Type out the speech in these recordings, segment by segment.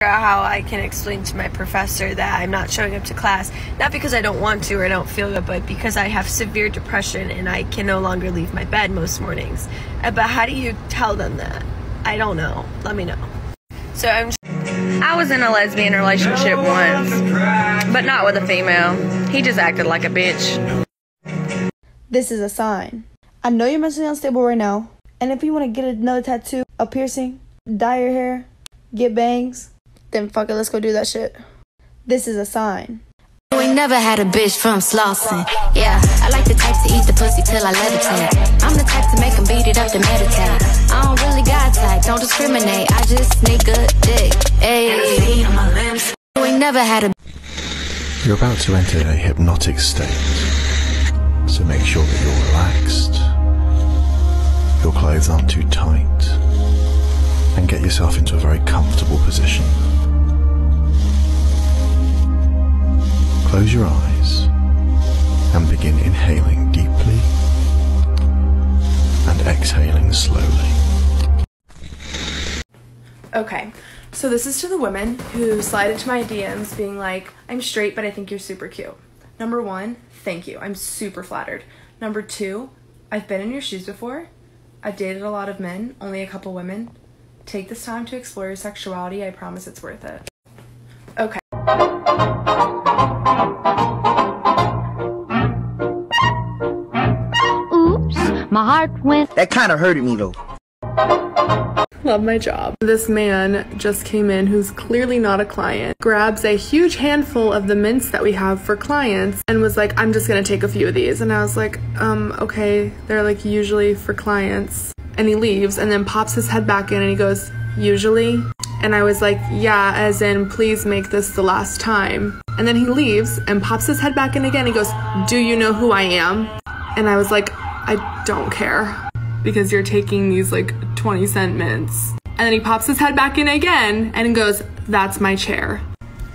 How I can explain to my professor that I'm not showing up to class, not because I don't want to or I don't feel good, but because I have severe depression and I can no longer leave my bed most mornings. But how do you tell them that? I don't know. Let me know. So I was in a lesbian relationship once, but not with a female. He just acted like a bitch. This is a sign. I know you're mentally unstable right now, and if you want to get another tattoo, a piercing, dye your hair, get bangs, then fuck it, let's go do that shit. This is a sign. We never had a bitch from Slauson. Yeah, I like the type to eat the pussy till I levitate. I'm the type to make him beat it up to meditate. I don't really got type, don't discriminate. I just need good dick. Ayy. We never had a... You're about to enter a hypnotic state, so make sure that you're relaxed, your clothes aren't too tight, and get yourself into a very comfortable position. Close your eyes and begin inhaling deeply and exhaling slowly. Okay, so this is to the women who slide into my DMs being like, I'm straight, but I think you're super cute. Number one, thank you. I'm super flattered. Number two, I've been in your shoes before. I've dated a lot of men, only a couple women. Take this time to explore your sexuality. I promise it's worth it. Okay. Oops, my heart went... That kind of hurted me though. Love my job. This man just came in who's clearly not a client, grabs a huge handful of the mints that we have for clients and was like, I'm just gonna take a few of these. And I was like, okay, they're like usually for clients. And he leaves and then pops his head back in and he goes, usually? And I was like, yeah, as in, please make this the last time. And then he leaves and pops his head back in again. He goes, do you know who I am? And I was like, I don't care, because you're taking these like 20-cent mints. And then he pops his head back in again and goes, that's my chair.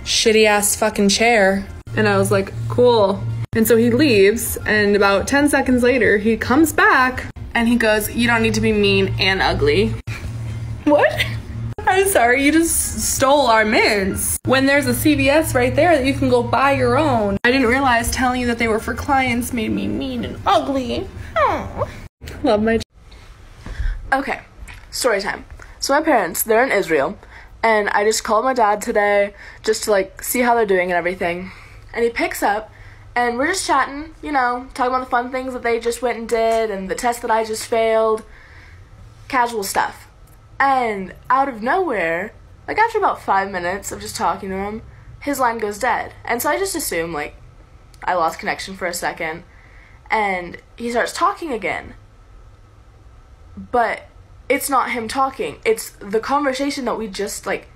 Shitty ass fucking chair. And I was like, cool. And so he leaves, and about 10 seconds later, he comes back and he goes, you don't need to be mean and ugly. What? I'm sorry, you just stole our mints. When there's a CVS right there that you can go buy your own. I didn't realize telling you that they were for clients made me mean and ugly. Oh. Love my... Okay, story time. So my parents, they're in Israel, and I just called my dad today just to like see how they're doing and everything. And he picks up, and we're just chatting, you know, talking about the fun things that they just went and did and the test that I just failed. Casual stuff. And out of nowhere, like after about 5 minutes of just talking to him, his line goes dead. And so I just assume like I lost connection for a second, and he starts talking again. But it's not him talking. It's the conversation that we just, like,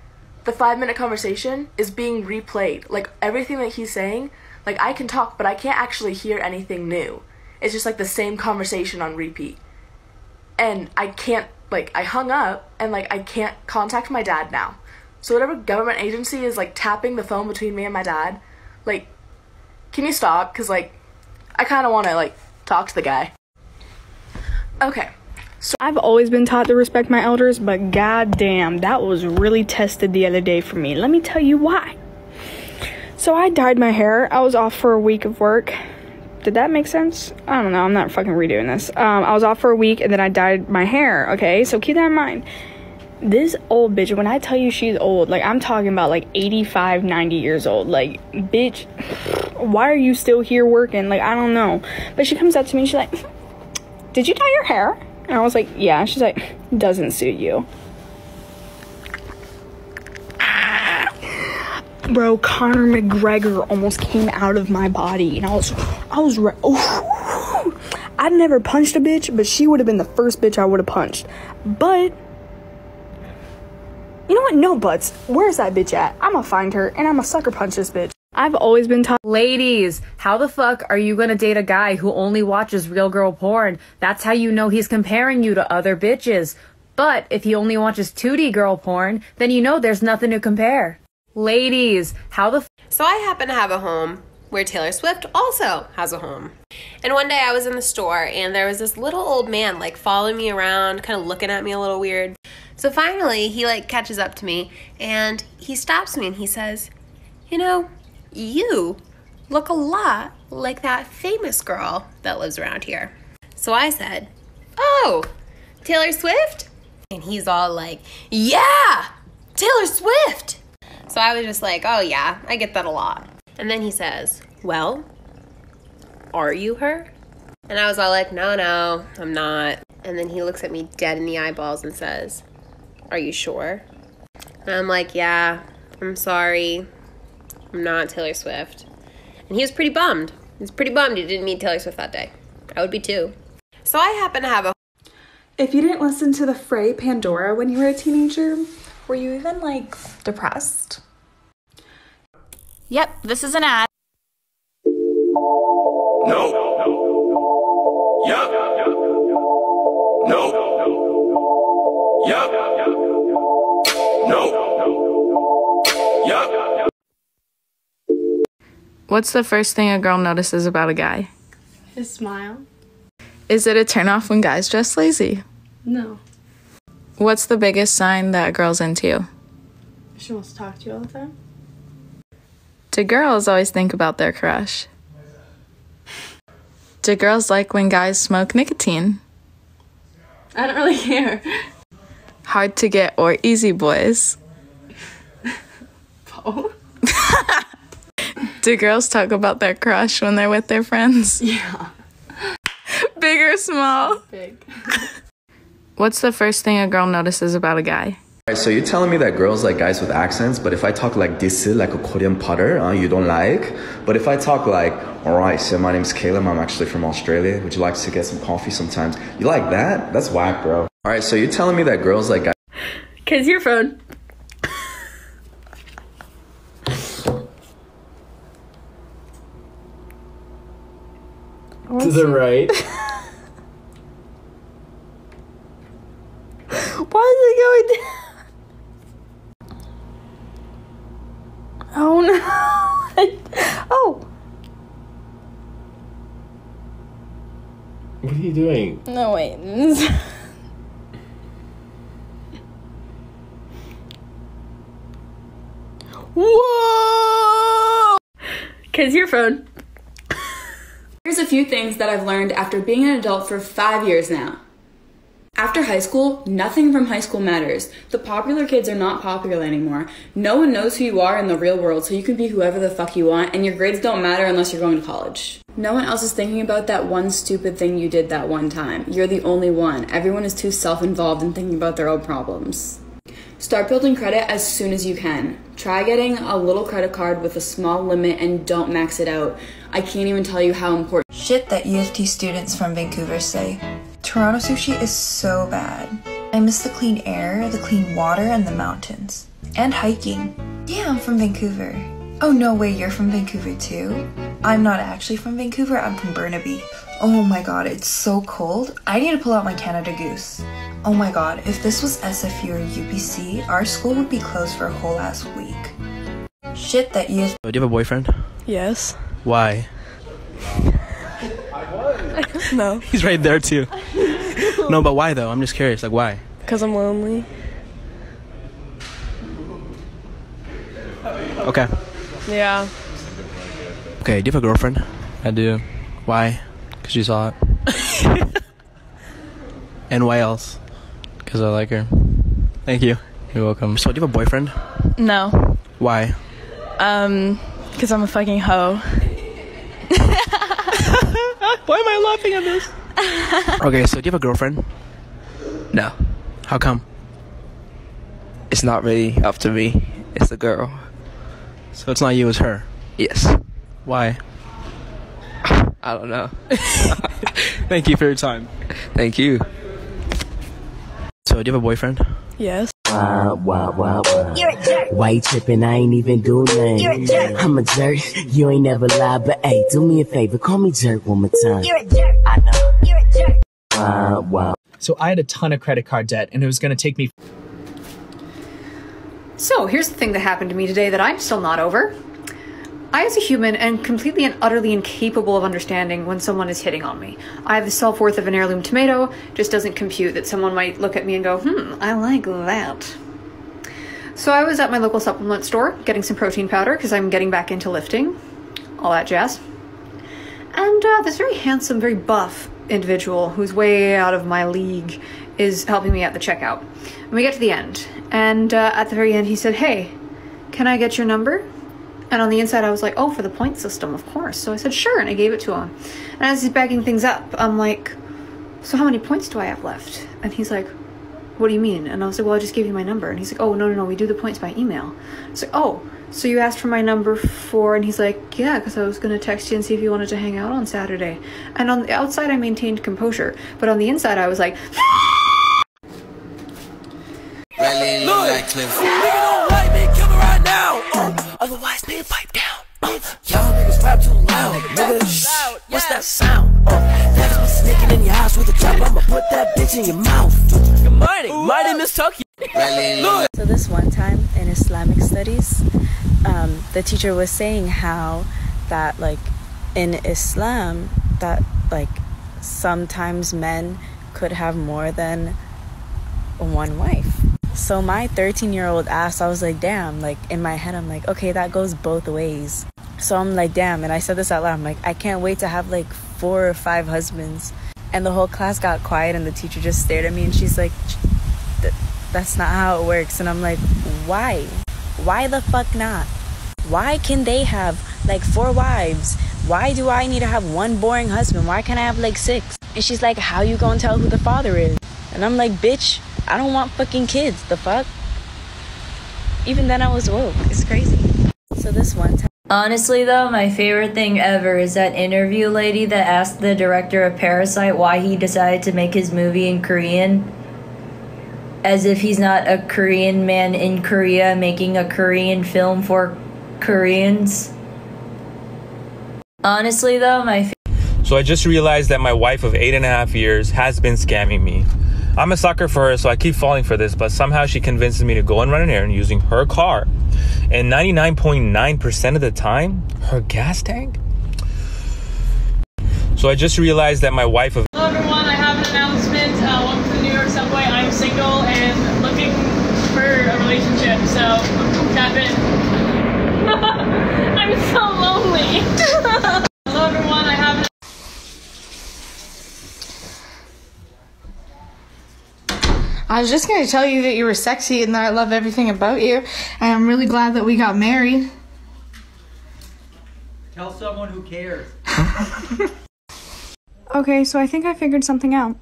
the 5-minute conversation is being replayed. Like, everything that he's saying, like, I can talk, but I can't actually hear anything new. It's just, like, the same conversation on repeat. And I can't, like, I hung up, and, like, I can't contact my dad now. So whatever government agency is, like, tapping the phone between me and my dad, like, can you stop? Because, like, I kind of want to, like, talk to the guy. Okay. So I've always been taught to respect my elders, but goddamn, that was really tested the other day for me. Let me tell you why. So I dyed my hair. I was off for a week of work. Did that make sense? I don't know. I'm not fucking redoing this. I was off for a week and then I dyed my hair. Okay, so keep that in mind. This old bitch, when I tell you she's old, like I'm talking about like 85, 90 years old. Like, bitch, why are you still here working? Like, I don't know. But she comes up to me and she's like, did you dye your hair? And I was like, yeah. She's like, doesn't suit you. Bro, Conor McGregor almost came out of my body. And I was I'd never punched a bitch, but she would have been the first bitch I would have punched. But, you know what? No buts. Where's that bitch at? I'ma find her, and I'ma sucker punch this bitch. I've always been taught. Ladies, how the fuck are you gonna date a guy who only watches real girl porn? That's how you know he's comparing you to other bitches. But if he only watches 2D girl porn, then you know there's nothing to compare. Ladies, how the So I happen to have a home where Taylor Swift also has a home. And one day I was in the store and there was this little old man like following me around, kind of looking at me a little weird. So finally, he like catches up to me and he stops me and he says, you know, you look a lot like that famous girl that lives around here. So I said, oh, Taylor Swift? And he's all like, yeah, Taylor Swift. So I was just like, oh yeah, I get that a lot. And then he says, well, are you her? And I was all like, no, I'm not. And then he looks at me dead in the eyeballs and says, are you sure? And I'm like, yeah, I'm sorry. I'm not Taylor Swift. And he was pretty bummed. He was pretty bummed he didn't meet Taylor Swift that day. I would be too. So I happen to have a... If you didn't listen to the Frey Pandora when you were a teenager, were you even, like, depressed? Yep, this is an ad. No. Yup. No. Yup. No. Yup. What's the first thing a girl notices about a guy? His smile? Is it a turnoff when guys dress lazy? No. What's the biggest sign that a girl's into you? She wants to talk to you all the time? Do girls always think about their crush? Do girls like when guys smoke nicotine? I don't really care. Hard to get or easy boys? Both? Do girls talk about their crush when they're with their friends? Yeah. Big or small? Big. What's the first thing a girl notices about a guy? Alright, so you're telling me that girls like guys with accents, but if I talk like this, like a Korean potter, you don't like? But if I talk like, alright, so my name's Caleb, I'm actually from Australia, would you like to get some coffee sometimes? You like that? That's whack, bro. Alright, so you're telling me that girls like guys... Kiss your phone. To the right. Why is it going down? Oh no. Oh. What are you doing? No, wait. Whoa! Kiss your phone. Here's a few things that I've learned after being an adult for 5 years now. After high school, nothing from high school matters. The popular kids are not popular anymore. No one knows who you are in the real world, so you can be whoever the fuck you want, and your grades don't matter unless you're going to college. No one else is thinking about that one stupid thing you did that one time. You're the only one. Everyone is too self-involved in thinking about their own problems. Start building credit as soon as you can. Try getting a little credit card with a small limit and don't max it out. I can't even tell you how important. Shit that U of T students from Vancouver say. Toronto sushi is so bad. I miss the clean air, the clean water, and the mountains. And hiking. Yeah, I'm from Vancouver. Oh no way, you're from Vancouver too? I'm not actually from Vancouver, I'm from Burnaby. Oh my god, it's so cold. I need to pull out my Canada Goose. Oh my god, if this was SFU or UPC, our school would be closed for a whole ass week. Shit that you... Do you have a boyfriend? Yes. Why? No. He's right there too. No, but why though? I'm just curious, like why? Because I'm lonely. Okay. Yeah. Okay, do you have a girlfriend? I do. Why? Because she's hot. And why else? Because I like her. Thank you. You're welcome. So do you have a boyfriend? No. Why? Because I'm a fucking hoe. Why am I laughing at this? Okay, so do you have a girlfriend? No. How come? It's not really up to me. It's the girl. So it's not you, it's her? Yes. Why? I don't know. Thank you for your time. Thank you. So do you have a boyfriend? Yes. Wow. Why you trippin'? I ain't even do nothing. I'm a jerk. You ain't never lied, but hey, do me a favor. Call me jerk one more time. You're a jerk. I know. You're a jerk. Wow. So I had a ton of credit card debt, and it was gonna take me... So here's the thing that happened to me today that I'm still not over. I, as a human, am completely and utterly incapable of understanding when someone is hitting on me. I have the self-worth of an heirloom tomato, just doesn't compute that someone might look at me and go, I like that. So I was at my local supplement store getting some protein powder because I'm getting back into lifting, all that jazz. And this very handsome, very buff individual who's way out of my league is helping me at the checkout. And we get to the end, and at the very end he said, "Hey, can I get your number?" And on the inside I was like, "Oh, for the point system, of course." So I said, "Sure," and I gave it to him. And as he's bagging things up, I'm like, "So how many points do I have left?" And he's like, "What do you mean?" And I was like, "Well, I just gave you my number." And he's like, "Oh, no, we do the points by email." I was like, "Oh, so you asked for my number for," and he's like, "Yeah, because I was going to text you and see if you wanted to hang out on Saturday." And on the outside I maintained composure, but on the inside I was like, otherwise nigga pipe down. Y'all niggas rap too loud, nigga. What's that sound? That's me sneaking in your house with a chop. I'ma put that bitch in your mouth. Good morning, my name is Tokyo. So this one time in Islamic studies, the teacher was saying how that like in Islam that like sometimes men could have more than one wife. So my 13-year-old asked, I was like, damn, like in my head, I'm like, okay, that goes both ways. So I'm like, damn, and I said this out loud, I'm like, I can't wait to have like 4 or 5 husbands. And the whole class got quiet and the teacher just stared at me and she's like, that's not how it works. And I'm like, why? Why the fuck not? Why can they have like 4 wives? Why do I need to have 1 boring husband? Why can't I have like 6? And she's like, how you gonna tell who the father is? And I'm like, bitch, I don't want fucking kids, the fuck? Even then I was woke, it's crazy. So this one time. Honestly though, my favorite thing ever is that interview lady that asked the director of Parasite why he decided to make his movie in Korean. As if he's not a Korean man in Korea making a Korean film for Koreans. Honestly though, So I just realized that my wife of 8.5 years has been scamming me. I'm a sucker for her, so I keep falling for this, but somehow she convinces me to go and run an errand using her car. And 99.9% of the time, her gas tank? So I just realized that my wife of... Hello everyone, I have an announcement. Welcome to the New York subway. I'm single and looking for a relationship, so tap in. I'm so lonely. Hello everyone, I have an... I was just going to tell you that you were sexy and that I love everything about you. And I'm really glad that we got married. Tell someone who cares. Okay, so I think I figured something out.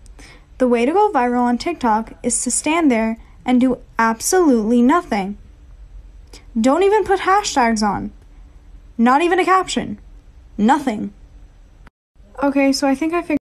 The way to go viral on TikTok is to stand there and do absolutely nothing. Don't even put hashtags on. Not even a caption. Nothing. Okay, so I think I figured